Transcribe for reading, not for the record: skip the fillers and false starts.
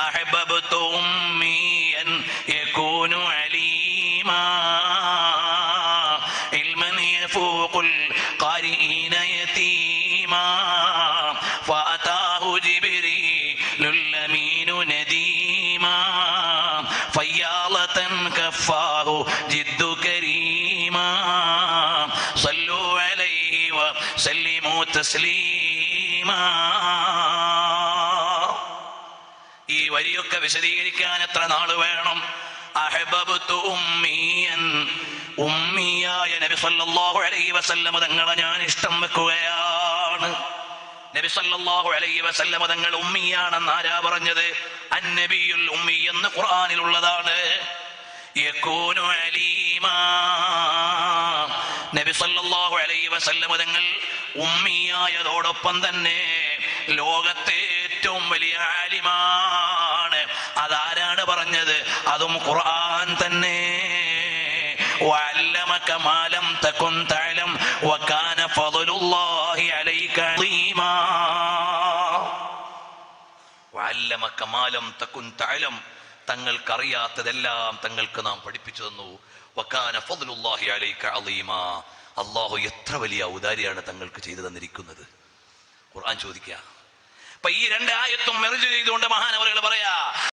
അഹ്ബബ്തു ഉമ്മിയൻ യകൂനു അലീമാ ഇൽമൻ യഫൂഖുൽ ഖാരിഈന യതീമാ ഫഅതാഹു ജിബ്രീലുൽ അമീനു നദീമാ ഫയ്യാളതൻ കഫാഹു ജിദ്ദു കരീമാ സല്ലു അലൈഹി വസല്ലിമു തസ്ലീമാ. ഈ വരിയൊക്കെ വിശദീകരിക്കാൻ എത്ര നാള് വേണം? അഹ്ബബ്തു ഉമ്മിയൻ, ഉമ്മിയായ നബി സല്ലല്ലാഹു അലൈഹി വസല്ലം തങ്ങളെ ഞാൻ ഇഷ്ടം വെക്കുകയാണ്. നബി സല്ലല്ലാഹു അലൈഹി വസല്ലം തങ്ങൾ ഉമ്മിയാണെന്ന് ആരാ പറഞ്ഞത്? അന്നബിയുൽ ഉമ്മി എന്ന് ഖുർആനിലുള്ളതാണ്. യകൂനു അലീമാ, നബി സല്ലല്ലാഹു അലൈഹി വസല്ലം തങ്ങൾ ഉമ്മിയായതോടൊപ്പം തന്നെ ലോകത്തെ ഏറ്റവും വലിയ ആലിമാണ്. അതാരാണ് പറഞ്ഞത്? അതും ഖുർആൻ തന്നെ. വഅല്ലമക മാ ലം തകുൻ തഅലം വകാന ഫളലുല്ലാഹി അലൈക അളീമാ. വഅല്ലമക മാ ലം തകുൻ തഅലം, തങ്ങൾക്കറിയാത്തതെല്ലാം തങ്ങൾക്ക് നാം പഠിപ്പിച്ചു തന്നു. വകാന ഫളലുല്ലാഹി അലൈക അളീമാ, അല്ലാഹു എത്ര വലിയ ഔദാര്യാണ് തങ്ങൾക്ക് ചെയ്തു തന്നിരിക്കുന്നത്. ഖുർആൻ ചോദിക്കുക. അപ്പൊ ഈ രണ്ട് ആയത്തും മെർജ് ചെയ്തുകൊണ്ട് മഹാനവറുകൾ പറയാ,